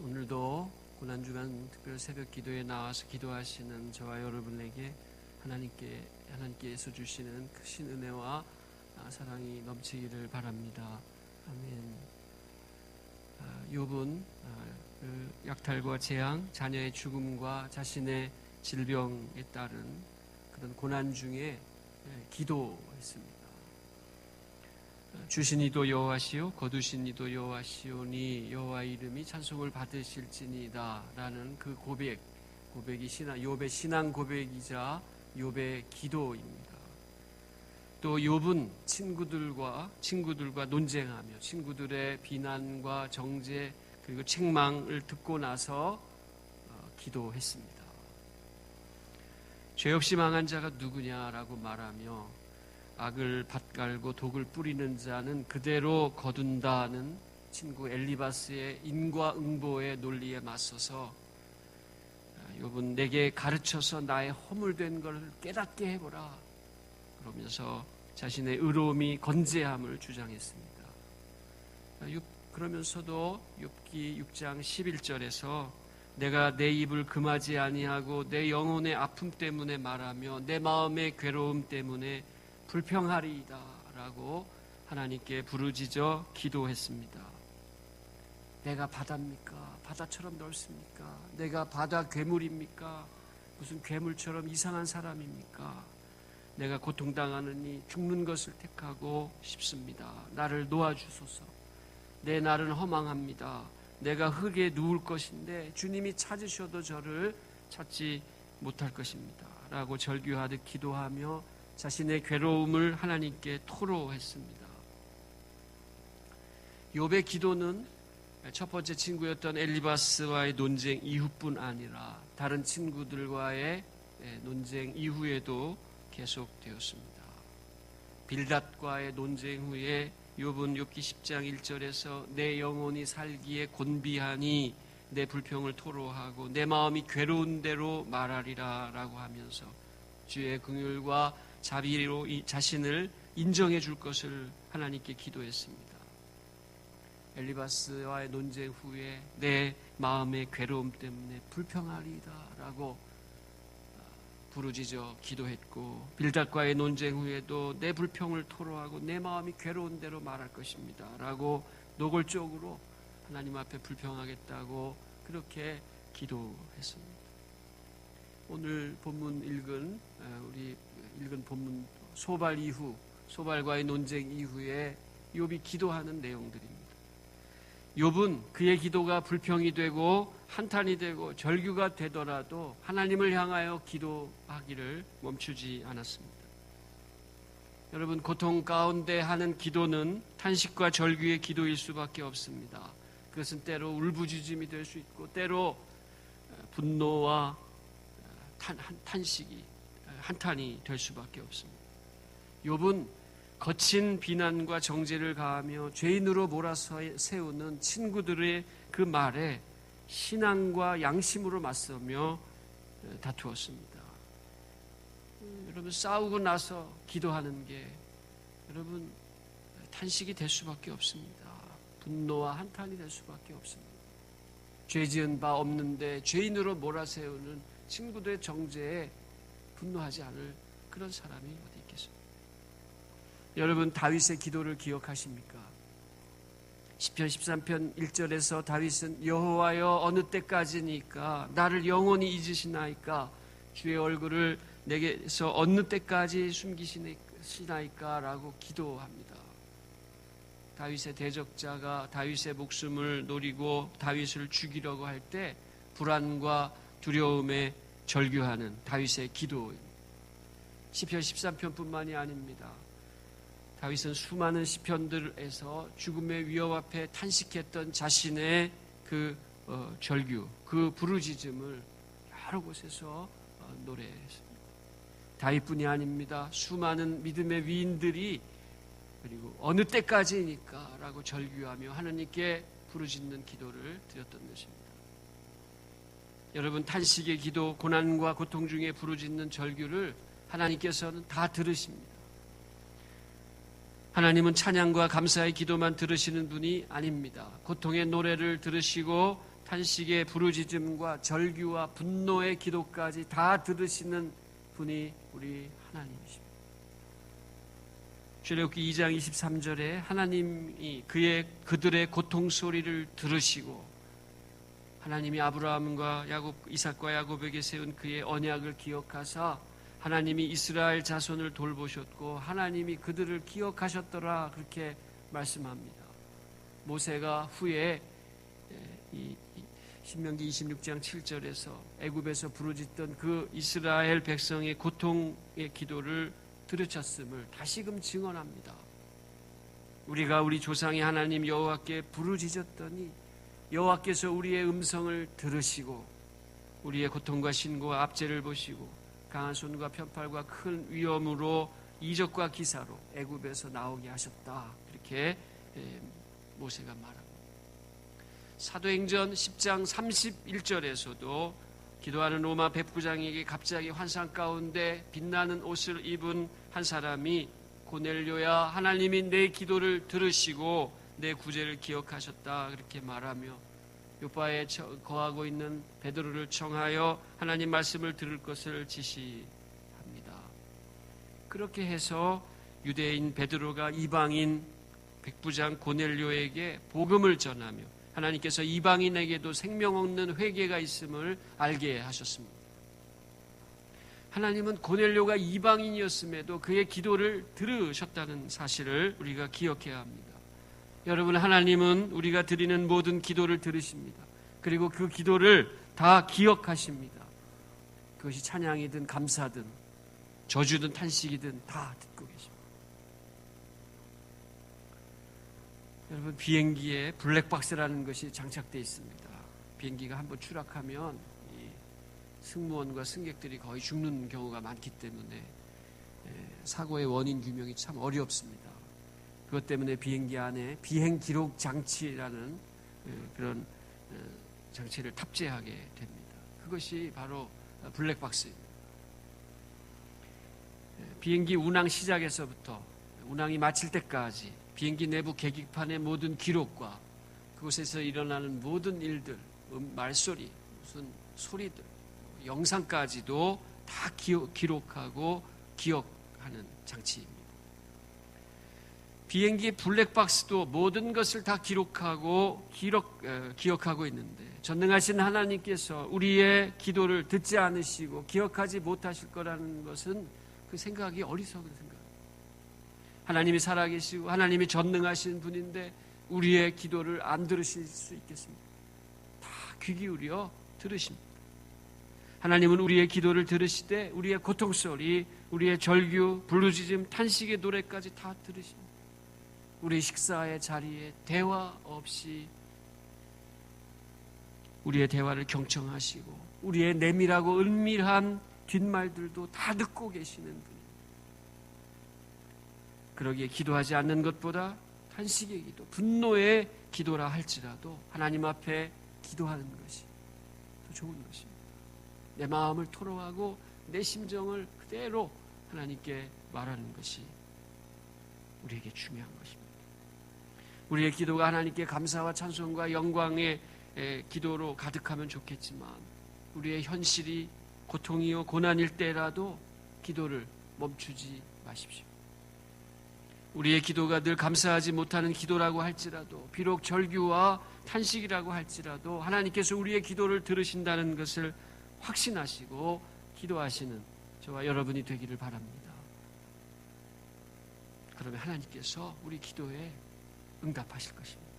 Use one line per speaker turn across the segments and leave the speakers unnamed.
오늘도 고난주간 특별 새벽 기도에 나와서 기도하시는 저와 여러분에게 하나님께서 주시는 크신 은혜와 사랑이 넘치기를 바랍니다. 아멘. 욥은 그 약탈과 재앙, 자녀의 죽음과 자신의 질병에 따른 그런 고난 중에 기도했습니다. 주신 이도 여호와시요 거두신 이도 여호와시오니 여호와 이름이 찬송을 받으실지니이다 라는 그 고백이 욥의 신앙 고백이자 욥의 기도입니다. 또 욥은 친구들과 논쟁하며 친구들의 비난과 정죄 그리고 책망을 듣고 나서 기도했습니다. 죄 없이 망한 자가 누구냐라고 말하며 악을 밭갈고 독을 뿌리는 자는 그대로 거둔다는 친구 엘리바스의 인과응보의 논리에 맞서서 욥은 내게 가르쳐서 나의 허물된 것을 깨닫게 해보라 그러면서 자신의 의로움이 건재함을 주장했습니다. 그러면서도 욥기 6장 11절에서 내가 내 입을 금하지 아니하고 내 영혼의 아픔 때문에 말하며 내 마음의 괴로움 때문에 불평하리이다 라고 하나님께 부르짖어 기도했습니다. 내가 바다입니까? 바다처럼 넓습니까? 내가 바다 괴물입니까? 무슨 괴물처럼 이상한 사람입니까? 내가 고통당하느니 죽는 것을 택하고 싶습니다. 나를 놓아주소서. 내 날은 허망합니다. 내가 흙에 누울 것인데 주님이 찾으셔도 저를 찾지 못할 것입니다 라고 절규하듯 기도하며 자신의 괴로움을 하나님께 토로했습니다. 욥의 기도는 첫 번째 친구였던 엘리바스와의 논쟁 이후뿐 아니라 다른 친구들과의 논쟁 이후에도 계속되었습니다. 빌닷과의 논쟁 후에 욥은 욥기 10장 1절에서 내 영혼이 살기에 곤비하니 내 불평을 토로하고 내 마음이 괴로운 대로 말하리라 라고 하면서 주의 긍휼과 자비로 이 자신을 인정해 줄 것을 하나님께 기도했습니다. 엘리바스와의 논쟁 후에 내 마음의 괴로움 때문에 불평하리이다 라고 부르짖어 기도했고 빌닷과의 논쟁 후에도 내 불평을 토로하고 내 마음이 괴로운 대로 말할 것입니다 라고 노골적으로 하나님 앞에 불평하겠다고 그렇게 기도했습니다. 오늘 본문 우리 읽은 본문 소발과의 논쟁 이후에 욥이 기도하는 내용들입니다. 욥은 그의 기도가 불평이 되고 한탄이 되고 절규가 되더라도 하나님을 향하여 기도하기를 멈추지 않았습니다. 여러분, 고통 가운데 하는 기도는 탄식과 절규의 기도일 수밖에 없습니다. 그것은 때로 울부짖음이 될 수 있고 때로 분노와 탄식이 한탄이 될 수밖에 없습니다. 욥은 거친 비난과 정죄를 가하며 죄인으로 몰아세우는 친구들의 그 말에 신앙과 양심으로 맞서며 다투었습니다. 여러분, 싸우고 나서 기도하는 게 여러분 탄식이 될 수밖에 없습니다. 분노와 한탄이 될 수밖에 없습니다. 죄 지은 바 없는데 죄인으로 몰아세우는 친구들의 정죄에 분노하지 않을 그런 사람이 어디 있겠습니까? 여러분, 다윗의 기도를 기억하십니까? 시편 13편 1절에서 다윗은 여호와여 어느 때까지니까 나를 영원히 잊으시나이까 주의 얼굴을 내게서 어느 때까지 숨기시나이까 라고 기도합니다. 다윗의 대적자가 다윗의 목숨을 노리고 다윗을 죽이려고 할 때 불안과 두려움에 절규하는 다윗의 기도입니다. 시편 13편뿐만이 아닙니다. 다윗은 수많은 시편들에서 죽음의 위협 앞에 탄식했던 자신의 그 절규, 그 부르짖음을 여러 곳에서 노래했습니다. 다윗뿐이 아닙니다. 수많은 믿음의 위인들이 그리고 어느 때까지니까 라고 절규하며 하나님께 부르짖는 기도를 드렸던 것입니다. 여러분, 탄식의 기도, 고난과 고통 중에 부르짖는 절규를 하나님께서는 다 들으십니다. 하나님은 찬양과 감사의 기도만 들으시는 분이 아닙니다. 고통의 노래를 들으시고 탄식의 부르짖음과 절규와 분노의 기도까지 다 들으시는 분이 우리 하나님이십니다. 출애굽기 2장 23절에 하나님이 그들의 고통 소리를 들으시고 하나님이 아브라함과 이삭과 야곱에게 세운 그의 언약을 기억하사 하나님이 이스라엘 자손을 돌보셨고 하나님이 그들을 기억하셨더라, 그렇게 말씀합니다. 모세가 후에 신명기 26장 7절에서 애굽에서 부르짖던 그 이스라엘 백성의 고통의 기도를 들으셨음을 다시금 증언합니다. 우리가 우리 조상의 하나님 여호와께 부르짖었더니 여호와께서 우리의 음성을 들으시고 우리의 고통과 신고와 압제를 보시고 강한 손과 편팔과 큰 위험으로 이적과 기사로 애굽에서 나오게 하셨다, 그렇게 모세가 말합니다. 사도행전 10장 31절에서도 기도하는 로마 백부장에게 갑자기 환상 가운데 빛나는 옷을 입은 한 사람이 고넬료야, 하나님이 내 기도를 들으시고 내 구제를 기억하셨다, 그렇게 말하며 요바에 거하고 있는 베드로를 청하여 하나님 말씀을 들을 것을 지시합니다. 그렇게 해서 유대인 베드로가 이방인 백부장 고넬료에게 복음을 전하며 하나님께서 이방인에게도 생명 얻는 회개가 있음을 알게 하셨습니다. 하나님은 고넬료가 이방인이었음에도 그의 기도를 들으셨다는 사실을 우리가 기억해야 합니다. 여러분, 하나님은 우리가 드리는 모든 기도를 들으십니다. 그리고 그 기도를 다 기억하십니다. 그것이 찬양이든 감사든 저주든 탄식이든 다 듣고 계십니다. 여러분, 비행기에 블랙박스라는 것이 장착되어 있습니다. 비행기가 한번 추락하면 승무원과 승객들이 거의 죽는 경우가 많기 때문에 사고의 원인 규명이 참 어렵습니다. 그것 때문에 비행기 안에 비행 기록 장치라는 그런 장치를 탑재하게 됩니다. 그것이 바로 블랙박스입니다. 비행기 운항 시작에서부터 운항이 마칠 때까지 비행기 내부 계기판의 모든 기록과 그곳에서 일어나는 모든 일들, 말소리, 무슨 소리들, 영상까지도 다 기록하고 기억하는 장치입니다. 비행기의 블랙박스도 모든 것을 다 기록하고 기억하고 있는데 전능하신 하나님께서 우리의 기도를 듣지 않으시고 기억하지 못하실 거라는 것은 그 생각이 어리석은 생각입니다. 하나님이 살아계시고 하나님이 전능하신 분인데 우리의 기도를 안 들으실 수 있겠습니까? 다 귀 기울여 들으십니다. 하나님은 우리의 기도를 들으시되 우리의 고통소리, 우리의 절규, 부르짖음, 탄식의 노래까지 다 들으십니다. 우리 식사의 자리에 대화 없이 우리의 대화를 경청하시고 우리의 내밀하고 은밀한 뒷말들도 다 듣고 계시는 분입니다. 그러기에 기도하지 않는 것보다 탄식의 기도, 분노의 기도라 할지라도 하나님 앞에 기도하는 것이 더 좋은 것입니다. 내 마음을 토로하고 내 심정을 그대로 하나님께 말하는 것이 우리에게 중요한 것입니다. 우리의 기도가 하나님께 감사와 찬송과 영광의 기도로 가득하면 좋겠지만 우리의 현실이 고통이요 고난일 때라도 기도를 멈추지 마십시오. 우리의 기도가 늘 감사하지 못하는 기도라고 할지라도 비록 절규와 탄식이라고 할지라도 하나님께서 우리의 기도를 들으신다는 것을 확신하시고 기도하시는 저와 여러분이 되기를 바랍니다. 그러면 하나님께서 우리 기도에 응답하실 것입니다.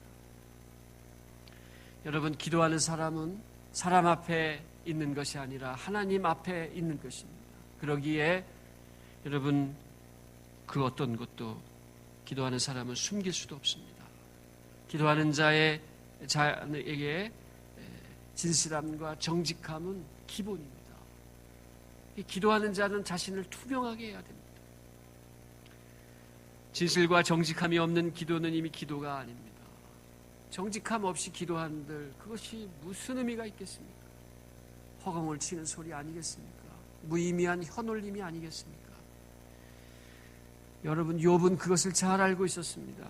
여러분, 기도하는 사람은 사람 앞에 있는 것이 아니라 하나님 앞에 있는 것입니다. 그러기에 여러분, 그 어떤 것도 기도하는 사람은 숨길 수도 없습니다. 기도하는 자에게 진실함과 정직함은 기본입니다. 기도하는 자는 자신을 투명하게 해야 됩니다. 진실과 정직함이 없는 기도는 이미 기도가 아닙니다. 정직함 없이 기도한들 그것이 무슨 의미가 있겠습니까? 허공을 치는 소리 아니겠습니까? 무의미한 혀놀림이 아니겠습니까? 여러분, 욥은 그것을 잘 알고 있었습니다.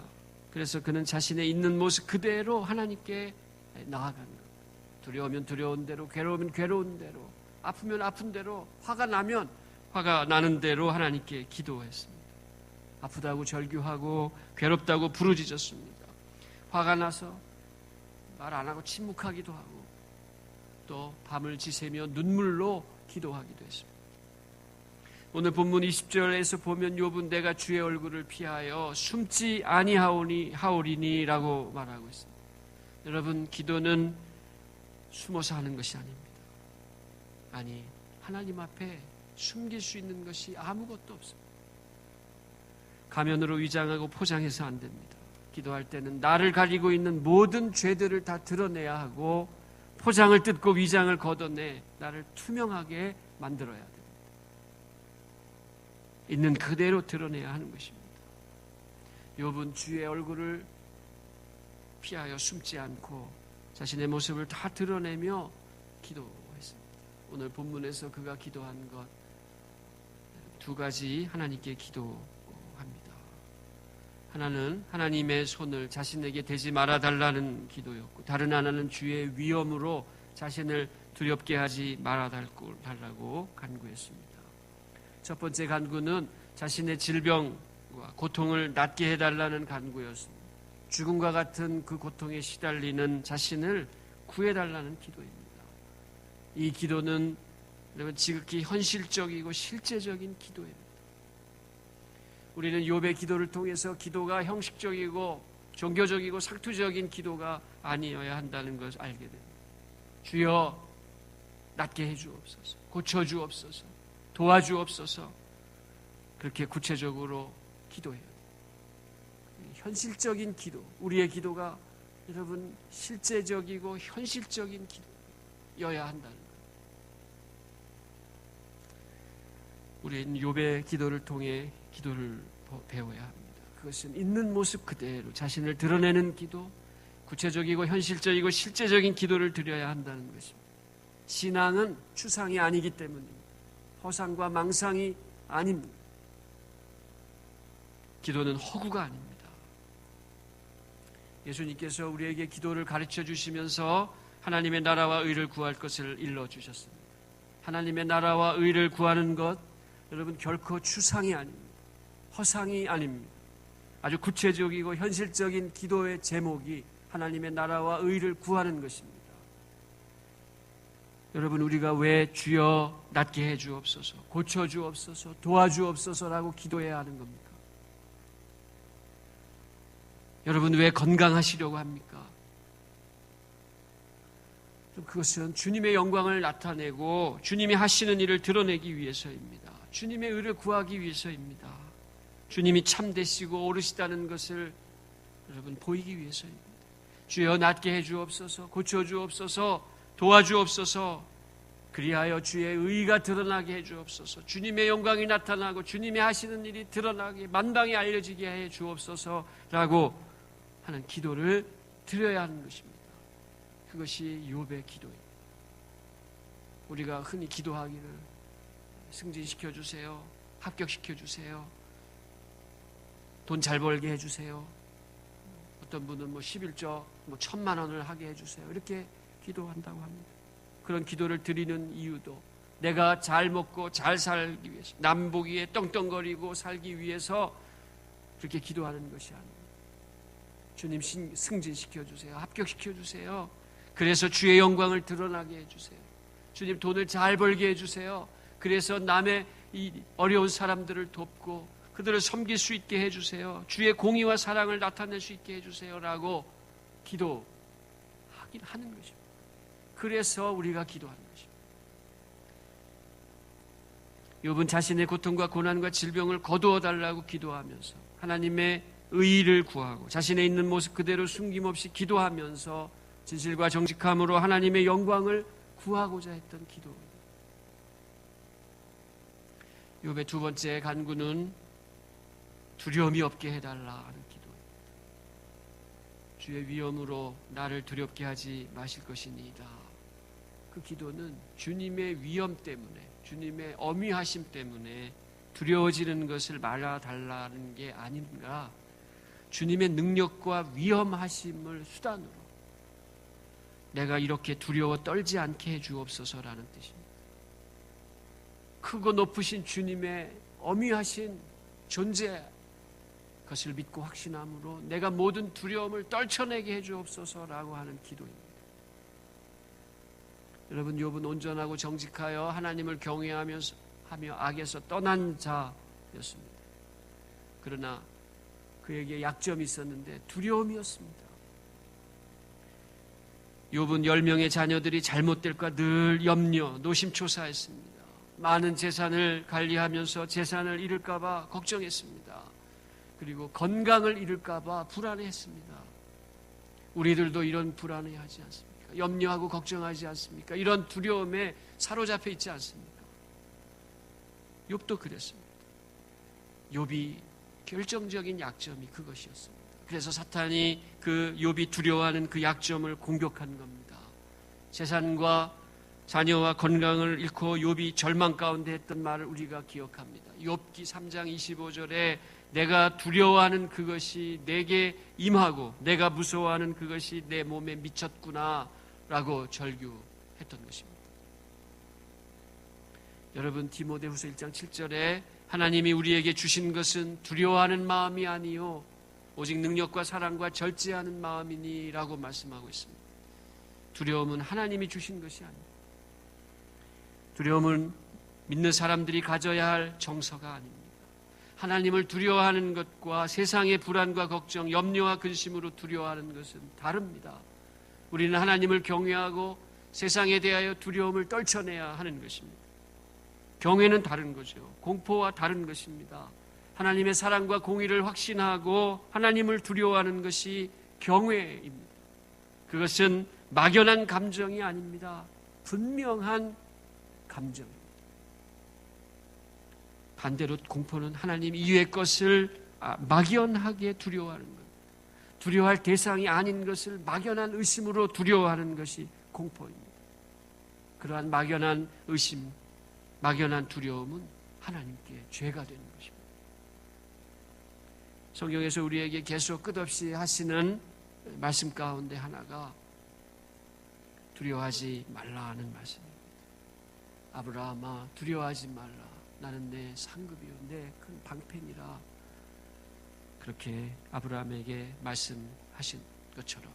그래서 그는 자신의 있는 모습 그대로 하나님께 나아간 것. 두려우면 두려운 대로, 괴로우면 괴로운 대로, 아프면 아픈 대로, 화가 나면 화가 나는 대로 하나님께 기도했습니다. 아프다고 절규하고 괴롭다고 부르짖었습니다. 화가 나서 말 안 하고 침묵하기도 하고 또 밤을 지새며 눈물로 기도하기도 했습니다. 오늘 본문 20절에서 보면 욥은 내가 주의 얼굴을 피하여 숨지 아니하오리니라고 말하고 있습니다. 여러분, 기도는 숨어서 하는 것이 아닙니다. 아니, 하나님 앞에 숨길 수 있는 것이 아무것도 없습니다. 가면으로 위장하고 포장해서 안 됩니다. 기도할 때는 나를 가리고 있는 모든 죄들을 다 드러내야 하고 포장을 뜯고 위장을 걷어내 나를 투명하게 만들어야 됩니다. 있는 그대로 드러내야 하는 것입니다. 욥은 주의 얼굴을 피하여 숨지 않고 자신의 모습을 다 드러내며 기도했습니다. 오늘 본문에서 그가 기도한 것 두 가지 하나님께 기도합니다. 하나는 하나님의 손을 자신에게 대지 말아달라는 기도였고, 다른 하나는 주의 위엄으로 자신을 두렵게 하지 말아달라고 간구했습니다. 첫 번째 간구는 자신의 질병과 고통을 낫게 해달라는 간구였습니다. 죽음과 같은 그 고통에 시달리는 자신을 구해달라는 기도입니다. 이 기도는 지극히 현실적이고 실제적인 기도입니다. 우리는 욥의 기도를 통해서 기도가 형식적이고 종교적이고 상투적인 기도가 아니어야 한다는 것을 알게 됩니다. 주여 낫게 해주옵소서, 고쳐주옵소서, 도와주옵소서, 그렇게 구체적으로 기도해야 돼요. 현실적인 기도, 우리의 기도가 여러분 실제적이고 현실적인 기도여야 한다는 거예요. 우리는 욥의 기도를 통해 기도를 배워야 합니다. 그것은 있는 모습 그대로 자신을 드러내는 기도, 구체적이고 현실적이고 실제적인 기도를 드려야 한다는 것입니다. 신앙은 추상이 아니기 때문입니다. 허상과 망상이 아닙니다. 기도는 허구가 아닙니다. 예수님께서 우리에게 기도를 가르쳐 주시면서 하나님의 나라와 의를 구할 것을 일러 주셨습니다. 하나님의 나라와 의를 구하는 것, 여러분 결코 추상이 아닙니다. 허상이 아닙니다. 아주 구체적이고 현실적인 기도의 제목이 하나님의 나라와 의를 구하는 것입니다. 여러분, 우리가 왜 주여 낫게 해주옵소서, 고쳐주옵소서, 도와주옵소서라고 기도해야 하는 겁니까? 여러분, 왜 건강하시려고 합니까? 그것은 주님의 영광을 나타내고 주님이 하시는 일을 드러내기 위해서입니다. 주님의 의를 구하기 위해서입니다. 주님이 참되시고 옳으시다는 것을 여러분 보이기 위해서입니다. 주여 낫게 해주옵소서, 고쳐주옵소서, 도와주옵소서, 그리하여 주의 의가 드러나게 해주옵소서, 주님의 영광이 나타나고 주님이 하시는 일이 드러나게 만방에 알려지게 해 주옵소서라고 하는 기도를 드려야 하는 것입니다. 그것이 욥의 기도입니다. 우리가 흔히 기도하기를 승진시켜 주세요, 합격시켜 주세요, 돈 잘 벌게 해주세요, 어떤 분은 11조 1,000만 원을 하게 해주세요, 이렇게 기도한다고 합니다. 그런 기도를 드리는 이유도 내가 잘 먹고 잘 살기 위해서, 남 보기에 떵떵거리고 살기 위해서 그렇게 기도하는 것이 아닙니다. 주님 승진시켜 주세요, 합격시켜 주세요, 그래서 주의 영광을 드러나게 해주세요, 주님 돈을 잘 벌게 해주세요, 그래서 남의 이 어려운 사람들을 돕고 그들을 섬길 수 있게 해주세요, 주의 공의와 사랑을 나타낼 수 있게 해주세요라고 기도하긴 하는 것입니다. 그래서 우리가 기도하는 것입니다. 욥은 자신의 고통과 고난과 질병을 거두어 달라고 기도하면서 하나님의 의의를 구하고 자신의 있는 모습 그대로 숨김없이 기도하면서 진실과 정직함으로 하나님의 영광을 구하고자 했던 기도입니다. 욥의 두 번째 간구는 두려움이 없게 해달라 하는 기도입니다. 주의 위엄으로 나를 두렵게 하지 마실 것이니이다. 그 기도는 주님의 위엄 때문에, 주님의 어미하심 때문에 두려워지는 것을 말아달라는 게 아닌가, 주님의 능력과 위엄하심을 수단으로 내가 이렇게 두려워 떨지 않게 해주옵소서라는 뜻입니다. 크고 높으신 주님의 어미하신 존재, 그것을 믿고 확신함으로 내가 모든 두려움을 떨쳐내게 해주옵소서라고 하는 기도입니다. 여러분, 욥은 온전하고 정직하여 하나님을 경외하며 악에서 떠난 자였습니다. 그러나 그에게 약점이 있었는데 두려움이었습니다. 욥은 10명의 자녀들이 잘못될까 늘 염려, 노심초사했습니다. 많은 재산을 관리하면서 재산을 잃을까 봐 걱정했습니다. 그리고 건강을 잃을까 봐 불안해했습니다. 우리들도 이런 불안해하지 않습니까? 염려하고 걱정하지 않습니까? 이런 두려움에 사로잡혀 있지 않습니까? 욥도 그랬습니다. 욥이 결정적인 약점이 그것이었습니다. 그래서 사탄이 그 욥이 두려워하는 그 약점을 공격한 겁니다. 재산과 자녀와 건강을 잃고 욥이 절망 가운데 했던 말을 우리가 기억합니다. 욥기 3장 25절에 내가 두려워하는 그것이 내게 임하고 내가 무서워하는 그것이 내 몸에 미쳤구나 라고 절규했던 것입니다. 여러분, 디모데후서 1장 7절에 하나님이 우리에게 주신 것은 두려워하는 마음이 아니요 오직 능력과 사랑과 절제하는 마음이니 라고 말씀하고 있습니다. 두려움은 하나님이 주신 것이 아닙니다. 두려움은 믿는 사람들이 가져야 할 정서가 아닙니다. 하나님을 두려워하는 것과 세상의 불안과 걱정, 염려와 근심으로 두려워하는 것은 다릅니다. 우리는 하나님을 경외하고 세상에 대하여 두려움을 떨쳐내야 하는 것입니다. 경외는 다른 거죠. 공포와 다른 것입니다. 하나님의 사랑과 공의를 확신하고 하나님을 두려워하는 것이 경외입니다. 그것은 막연한 감정이 아닙니다. 분명한 감정입니다. 반대로 공포는 하나님 이외의 것을 막연하게 두려워하는 것, 두려워할 대상이 아닌 것을 막연한 의심으로 두려워하는 것이 공포입니다. 그러한 막연한 의심, 막연한 두려움은 하나님께 죄가 되는 것입니다. 성경에서 우리에게 계속 끝없이 하시는 말씀 가운데 하나가 두려워하지 말라는 말씀입니다. 아브라함아, 두려워하지 말라. 나는 내 상급이요 내 큰 방편이라. 그렇게 아브라함에게 말씀하신 것처럼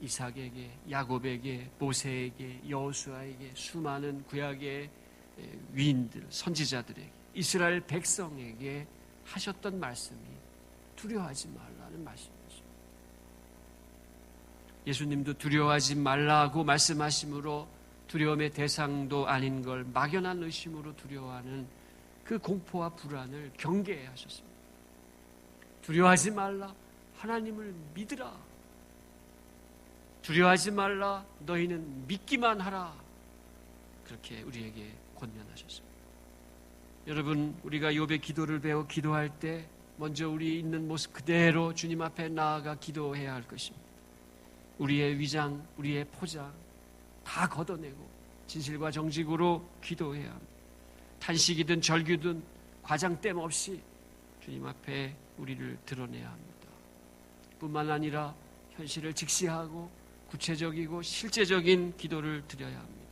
이삭에게, 야곱에게, 모세에게, 여호수아에게, 수많은 구약의 위인들, 선지자들에게, 이스라엘 백성에게 하셨던 말씀이 두려워하지 말라는 말씀이죠. 예수님도 두려워하지 말라고 말씀하심으로 두려움의 대상도 아닌 걸 막연한 의심으로 두려워하는 그 공포와 불안을 경계하셨습니다. 두려워하지 말라, 하나님을 믿으라. 두려워하지 말라, 너희는 믿기만 하라. 그렇게 우리에게 권면하셨습니다. 여러분, 우리가 욥의 기도를 배워 기도할 때 먼저 우리 있는 모습 그대로 주님 앞에 나아가 기도해야 할 것입니다. 우리의 위장, 우리의 포장 다 걷어내고 진실과 정직으로 기도해야 합니다. 탄식이든 절규든 과장됨 없이 주님 앞에 우리를 드러내야 합니다. 뿐만 아니라 현실을 직시하고 구체적이고 실제적인 기도를 드려야 합니다.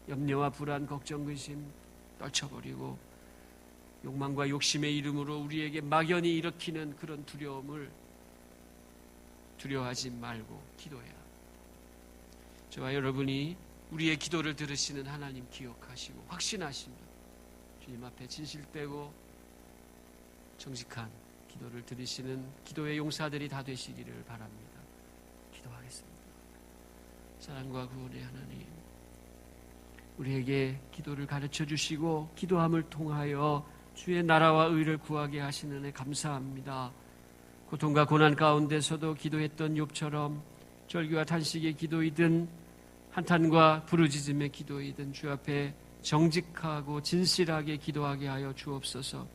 염려와 불안, 걱정, 근심 떨쳐버리고 욕망과 욕심의 이름으로 우리에게 막연히 일으키는 그런 두려움을 두려워하지 말고 기도해야 합니다. 저와 여러분이 우리의 기도를 들으시는 하나님 기억하시고 확신하시며 주님 앞에 진실되고 정직한 기도를 들으시는 기도의 용사들이 다 되시기를 바랍니다. 기도하겠습니다. 사랑과 구원의 하나님, 우리에게 기도를 가르쳐 주시고 기도함을 통하여 주의 나라와 의를 구하게 하시는 은혜 감사합니다. 고통과 고난 가운데서도 기도했던 욥처럼 절규와 탄식의 기도이든 한탄과 부르짖음의 기도이든 주 앞에 정직하고 진실하게 기도하게 하여 주옵소서.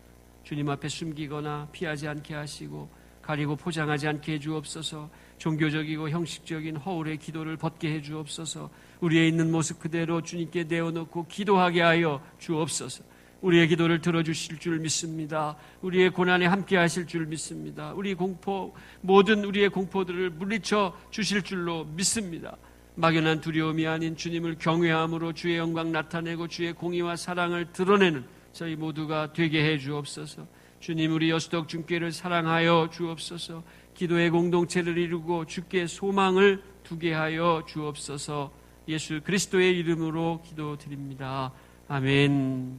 주님 앞에 숨기거나 피하지 않게 하시고 가리고 포장하지 않게 해 주옵소서. 종교적이고 형식적인 허울의 기도를 벗게 해 주옵소서. 우리의 있는 모습 그대로 주님께 내어놓고 기도하게 하여 주옵소서. 우리의 기도를 들어주실 줄 믿습니다. 우리의 고난에 함께 하실 줄 믿습니다. 우리 공포, 모든 우리의 공포들을 물리쳐 주실 줄로 믿습니다. 막연한 두려움이 아닌 주님을 경외함으로 주의 영광 나타내고 주의 공의와 사랑을 드러내는 저희 모두가 되게 해 주옵소서. 주님, 우리 여수덕 중교회를 사랑하여 주옵소서. 기도의 공동체를 이루고 주께 소망을 두게 하여 주옵소서. 예수 그리스도의 이름으로 기도드립니다. 아멘.